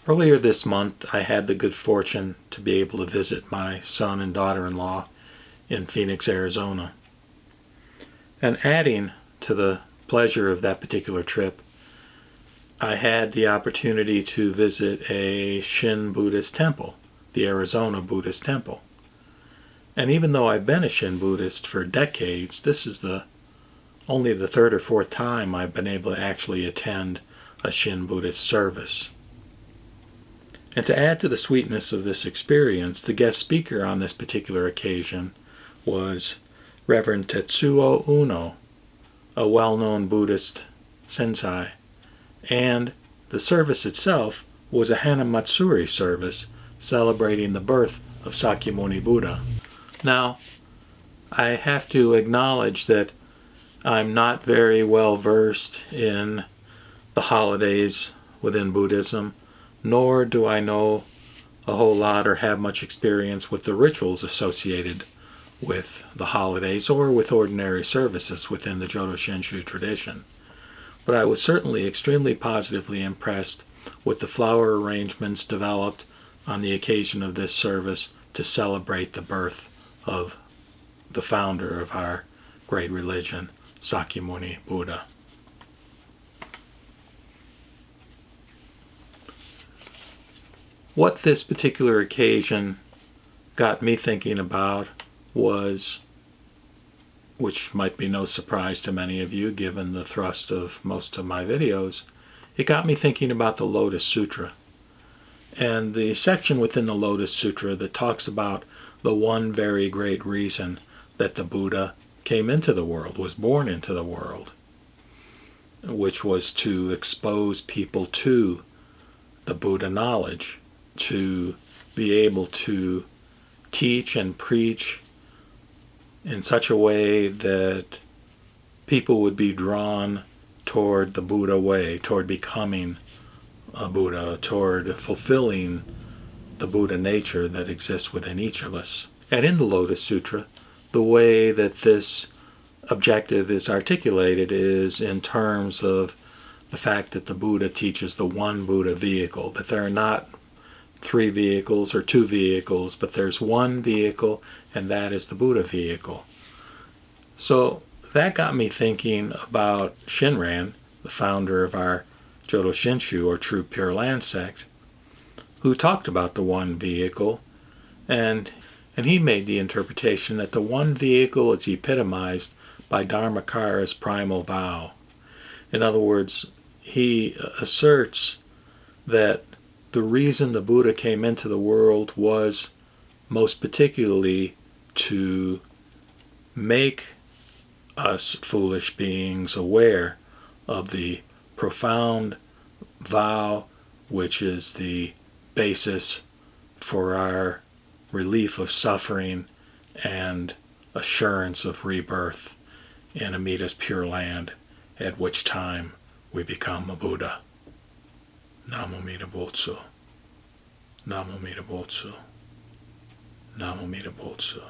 Earlier this month, I had the good fortune to be able to visit my son and daughter-in-law in Phoenix, Arizona. And adding to the pleasure of that particular trip, I had the opportunity to visit a Shin Buddhist temple, the Arizona Buddhst Temple. And even though I've been a Shin Buddhist for decades, this is only the third or fourth time I've been able to actually attend a Shin Buddhist service. And to add to the sweetness of this experience, the guest speaker on this particular occasion was Reverend Tetsuo Uno, a well-known Buddhist sensei, and the service itself was a Hanamatsuri service celebrating the birth of Sakyamuni Buddha. Now, I have to acknowledge that I'm not very well versed in the holidays within Buddhism, nor do I know a whole lot or have much experience with the rituals associated with the holidays or with ordinary services within the Jodo Shinshu tradition. But I was certainly extremely positively impressed with the flower arrangements developed on the occasion of this service to celebrate the birth of the founder of our great religion, Sakyamuni Buddha. What this particular occasion got me thinking about was, which might be no surprise to many of you given the thrust of most of my videos, it got me thinking about the Lotus Sutra and the section within the Lotus Sutra that talks about the one very great reason that the Buddha came into the world, was born into the world, which was to expose people to the Buddha knowledge, to be able to teach and preach in such a way that people would be drawn toward the Buddha way, toward becoming a Buddha, toward fulfilling the Buddha nature that exists within each of us. And in the Lotus Sutra, the way that this objective is articulated is in terms of the fact that the Buddha teaches the one Buddha vehicle, that there are not three vehicles or two vehicles, but there's one vehicle, and that is the Buddha vehicle. So that got me thinking about Shinran, the founder of our Jodo Shinshu, or True Pure Land sect, who talked about the one vehicle, and he made the interpretation that the one vehicle is epitomized by Dharmakara's Primal Vow. In other words, he asserts that the reason the Buddha came into the world was most particularly to make us foolish beings aware of the profound vow, which is the basis for our relief of suffering and assurance of rebirth in Amita's Pure Land, at which time we become a Buddha. Namo Mita Botsu. Namo Mita Botsu. Namo Mita Botsu.